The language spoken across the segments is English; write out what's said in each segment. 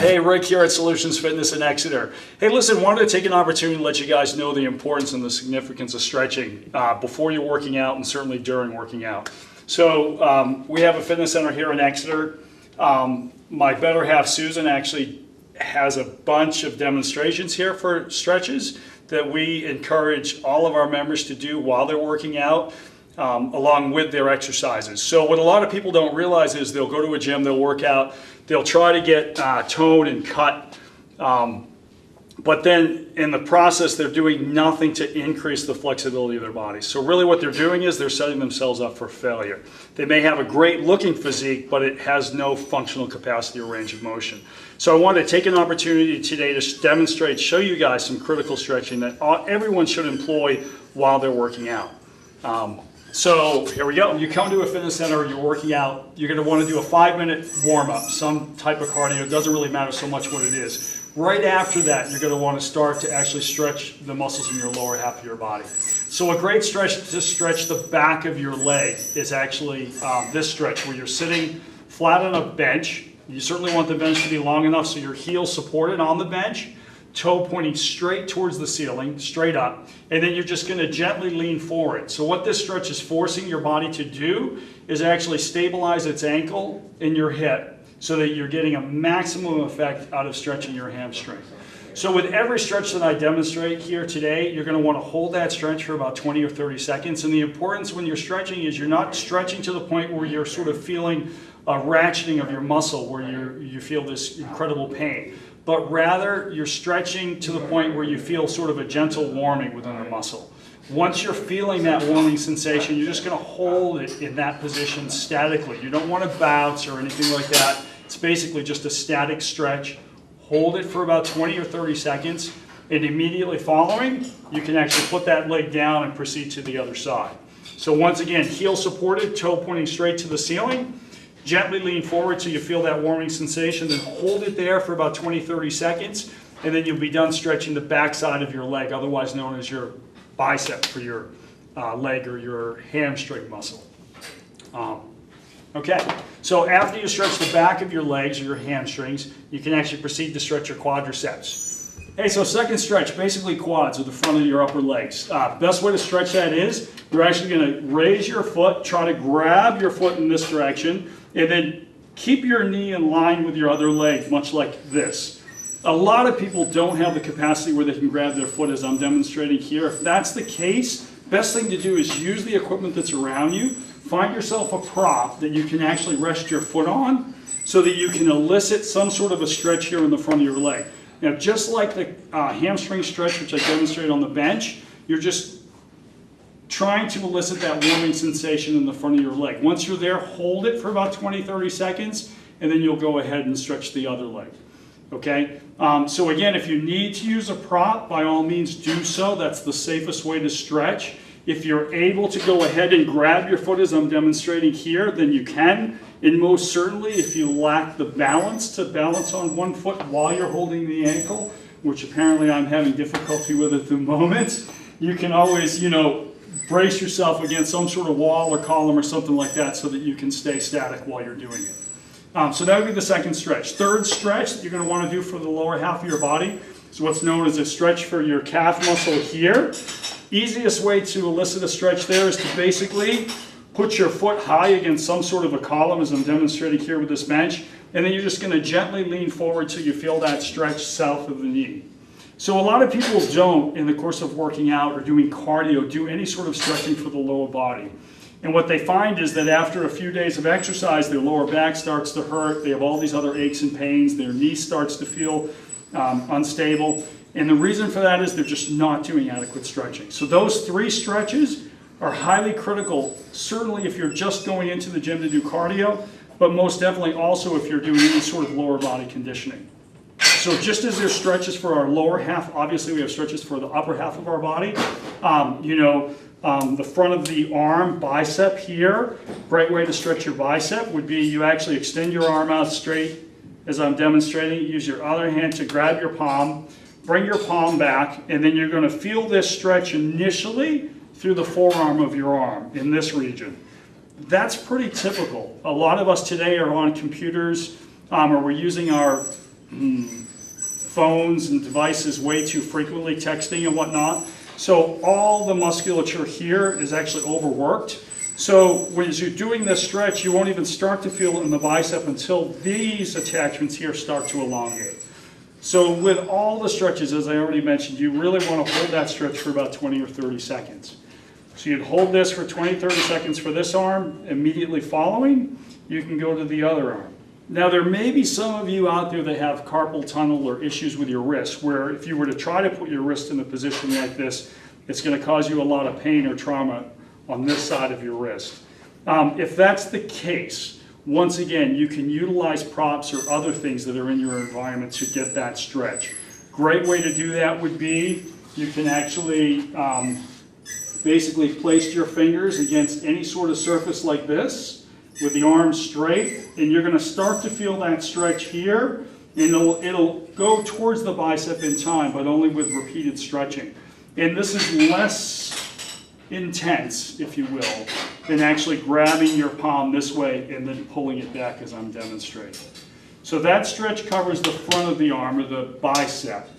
Hey, Rick here at Solutions Fitness in Exeter. Hey, listen, wanted to take an opportunity to let you guys know the importance and the significance of stretching before you're working out and certainly during working out. So we have a fitness center here in Exeter. My better half, Susan, actually has a bunch of demonstrations here for stretches that we encourage all of our members to do while they're working out, along with their exercises. So what a lot of people don't realize is they'll go to a gym, they'll work out, they'll try to get toned and cut, but then in the process they're doing nothing to increase the flexibility of their body. So really what they're doing is they're setting themselves up for failure. They may have a great looking physique, but it has no functional capacity or range of motion. So I wanted to take an opportunity today to demonstrate, show you guys some critical stretching that everyone should employ while they're working out. So here we go. You come to a fitness center, you're working out, you're going to want to do a 5-minute warm-up, some type of cardio. It doesn't really matter so much what it is. Right after that, you're going to want to start to actually stretch the muscles in your lower half of your body. So a great stretch to stretch the back of your leg is actually this stretch where you're sitting flat on a bench. You certainly want the bench to be long enough so your heel's supported on the bench, toe pointing straight towards the ceiling, straight up, and then you're just going to gently lean forward. So what this stretch is forcing your body to do is actually stabilize its ankle and your hip so that you're getting a maximum effect out of stretching your hamstring. So with every stretch that I demonstrate here today, you're going to want to hold that stretch for about 20 or 30 seconds. And the importance when you're stretching is you're not stretching to the point where you're sort of feeling a ratcheting of your muscle where you feel this incredible pain, but rather you're stretching to the point where you feel sort of a gentle warming within the muscle. Once you're feeling that warming sensation, you're just going to hold it in that position statically. You don't want to bounce or anything like that. It's basically just a static stretch. Hold it for about 20 or 30 seconds, and immediately following, you can actually put that leg down and proceed to the other side. So once again, heel supported, toe pointing straight to the ceiling. Gently lean forward till you feel that warming sensation, then hold it there for about 20-30 seconds, and then you'll be done stretching the back side of your leg, otherwise known as your bicep for your leg or your hamstring muscle. Okay, so after you stretch the back of your legs or your hamstrings, you can actually proceed to stretch your quadriceps. Hey, so second stretch, basically quads or the front of your upper legs. Best way to stretch that is you're actually going to raise your foot, try to grab your foot in this direction, and then keep your knee in line with your other leg, much like this. A lot of people don't have the capacity where they can grab their foot as I'm demonstrating here. If that's the case, best thing to do is use the equipment that's around you. Find yourself a prop that you can actually rest your foot on so that you can elicit some sort of a stretch here in the front of your leg. Now, just like the hamstring stretch, which I demonstrated on the bench, you're just trying to elicit that warming sensation in the front of your leg. Once you're there, hold it for about 20-30 seconds, and then you'll go ahead and stretch the other leg. Okay? So again, if you need to use a prop, by all means do so. That's the safest way to stretch. If you're able to go ahead and grab your foot as I'm demonstrating here, then you can. And most certainly, if you lack the balance to balance on one foot while you're holding the ankle, which apparently I'm having difficulty with at the moment, you can always, brace yourself against some sort of wall or column or something like that so that you can stay static while you're doing it. So that would be the second stretch. Third stretch that you're going to want to do for the lower half of your body is what's known as a stretch for your calf muscle here. Easiest way to elicit a stretch there is to basically put your foot high against some sort of a column, as I'm demonstrating here with this bench, and then you're just going to gently lean forward till you feel that stretch south of the knee. So a lot of people don't, in the course of working out or doing cardio, do any sort of stretching for the lower body. And what they find is that after a few days of exercise, their lower back starts to hurt, they have all these other aches and pains, their knee starts to feel unstable. And the reason for that is they're just not doing adequate stretching. So those three stretches are highly critical, certainly if you're just going into the gym to do cardio, but most definitely also if you're doing any sort of lower body conditioning. So just as there's stretches for our lower half, obviously we have stretches for the upper half of our body. The front of the arm, bicep here, great way to stretch your bicep would be you actually extend your arm out straight as I'm demonstrating. Use your other hand to grab your palm, bring your palm back, and then you're going to feel this stretch initially through the forearm of your arm in this region. That's pretty typical. A lot of us today are on computers or we're using our phones and devices way too frequently, texting and whatnot. So all the musculature here is actually overworked. So as you're doing this stretch, you won't even start to feel it in the bicep until these attachments here start to elongate. So with all the stretches, as I already mentioned, you really want to hold that stretch for about 20 or 30 seconds. So you'd hold this for 20, 30 seconds for this arm. Immediately following, you can go to the other arm. Now there may be some of you out there that have carpal tunnel or issues with your wrist, where if you were to try to put your wrist in a position like this, it's going to cause you a lot of pain or trauma on this side of your wrist. If that's the case, once again, you can utilize props or other things that are in your environment to get that stretch. Great way to do that would be, you can actually basically place your fingers against any sort of surface like this with the arms straight, and you're going to start to feel that stretch here, and it'll go towards the bicep in time, but only with repeated stretching. And this is less intense, if you will, than actually grabbing your palm this way and then pulling it back as I'm demonstrating. So that stretch covers the front of the arm or the bicep.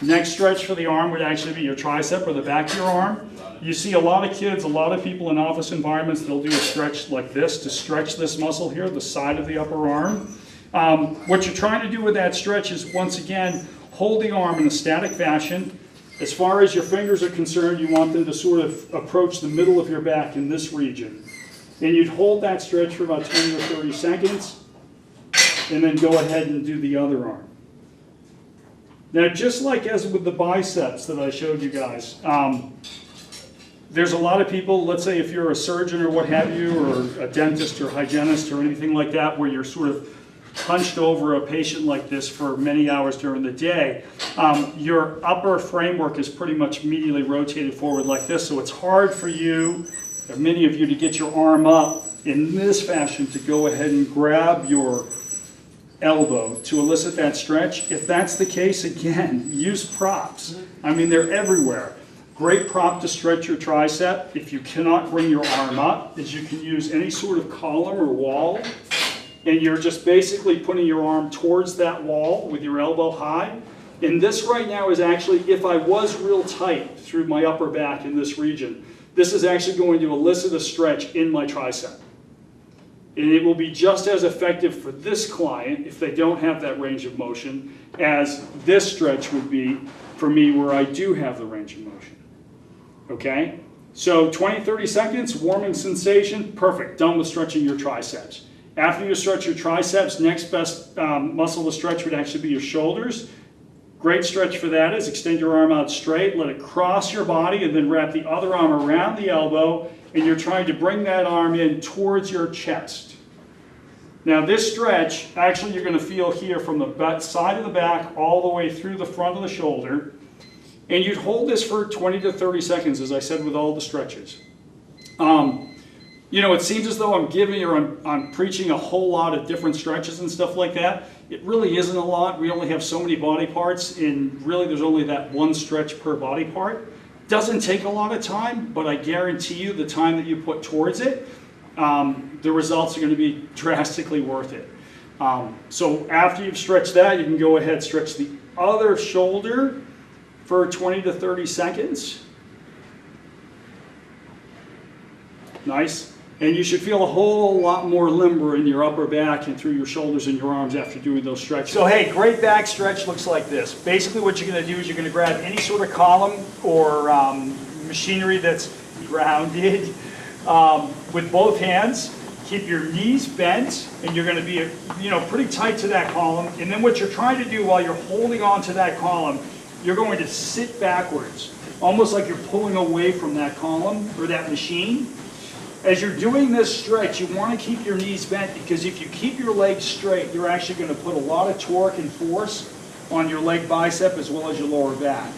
Next stretch for the arm would actually be your tricep or the back of your arm. You see a lot of kids, a lot of people in office environments, they'll do a stretch like this to stretch this muscle here, the side of the upper arm. What you're trying to do with that stretch is, once again, hold the arm in a static fashion. As far as your fingers are concerned, you want them to sort of approach the middle of your back in this region. And you'd hold that stretch for about 20 or 30 seconds, and then go ahead and do the other arm. Now, just like as with the biceps that I showed you guys, there's a lot of people, let's say if you're a surgeon or what have you, or a dentist or hygienist or anything like that, where you're sort of hunched over a patient like this for many hours during the day, your upper framework is pretty much immediately rotated forward like this, so it's hard for you, or many of you, to get your arm up in this fashion to go ahead and grab your elbow to elicit that stretch. If that's the case, again, use props. I mean, they're everywhere. Great prop to stretch your tricep. If you cannot bring your arm up, is you can use any sort of column or wall, and you're just basically putting your arm towards that wall with your elbow high. And this right now is actually, if I was real tight through my upper back in this region, this is actually going to elicit a stretch in my tricep. And it will be just as effective for this client, if they don't have that range of motion, as this stretch would be for me, where I do have the range of motion. Okay? So 20, 30 seconds, warming sensation, perfect. Done with stretching your triceps. After you stretch your triceps, next best muscle to stretch would actually be your shoulders. Great stretch for that is extend your arm out straight, let it cross your body, and then wrap the other arm around the elbow, and you're trying to bring that arm in towards your chest. Now this stretch, actually you're going to feel here from the side of the back all the way through the front of the shoulder, and you'd hold this for 20 to 30 seconds, as I said, with all the stretches. You know, it seems as though I'm giving or I'm preaching a whole lot of different stretches and stuff like that. It really isn't a lot. We only have so many body parts, and really there's only that one stretch per body part. Doesn't take a lot of time, but I guarantee you the time that you put towards it, the results are going to be drastically worth it. So after you've stretched that, you can go ahead and stretch the other shoulder for 20 to 30 seconds. Nice. And you should feel a whole lot more limber in your upper back and through your shoulders and your arms after doing those stretches. So hey, great back stretch looks like this. Basically what you're going to do is you're going to grab any sort of column or machinery that's grounded with both hands. Keep your knees bent, and you're going to be pretty tight to that column. And then what you're trying to do while you're holding on to that column, you're going to sit backwards, almost like you're pulling away from that column or that machine. As you're doing this stretch, you want to keep your knees bent, because if you keep your legs straight, you're actually going to put a lot of torque and force on your leg bicep as well as your lower back.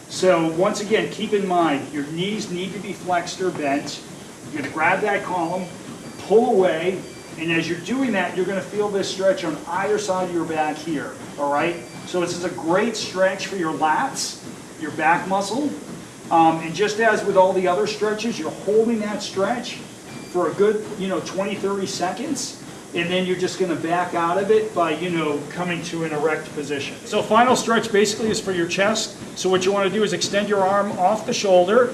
So once again, keep in mind, your knees need to be flexed or bent. You're going to grab that column, pull away, and as you're doing that, you're going to feel this stretch on either side of your back here, all right? So this is a great stretch for your lats, your back muscle, and just as with all the other stretches, you're holding that stretch for a good 20, 30 seconds, and then you're just going to back out of it by, coming to an erect position. So final stretch basically is for your chest. So what you want to do is extend your arm off the shoulder,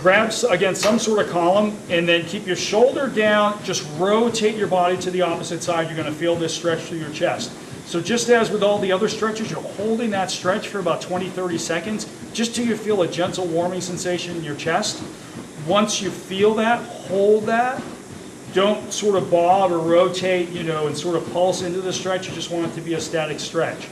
grab, again, some sort of column, and then keep your shoulder down, just rotate your body to the opposite side. You're going to feel this stretch through your chest. So just as with all the other stretches, you're holding that stretch for about 20-30 seconds, just till you feel a gentle warming sensation in your chest. Once you feel that, hold that. Don't sort of bob or rotate, and sort of pulse into the stretch. You just want it to be a static stretch.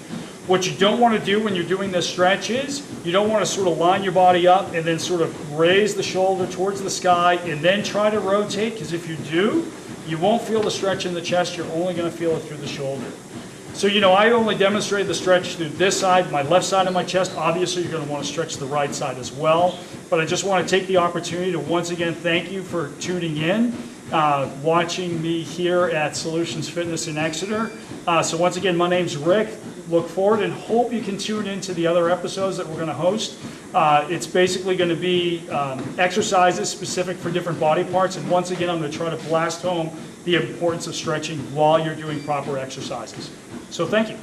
What you don't want to do when you're doing this stretch is, you don't want to sort of line your body up and then sort of raise the shoulder towards the sky and then try to rotate, because if you do, you won't feel the stretch in the chest. You're only going to feel it through the shoulder. So, I only demonstrated the stretch through this side, my left side of my chest. Obviously, you're going to want to stretch the right side as well. But I just want to take the opportunity to once again thank you for tuning in, watching me here at Solutions Fitness in Exeter. So once again, my name's Rick. Look forward and hope you can tune into the other episodes that we're going to host. It's basically going to be exercises specific for different body parts. And once again, I'm going to try to blast home the importance of stretching while you're doing proper exercises. So thank you.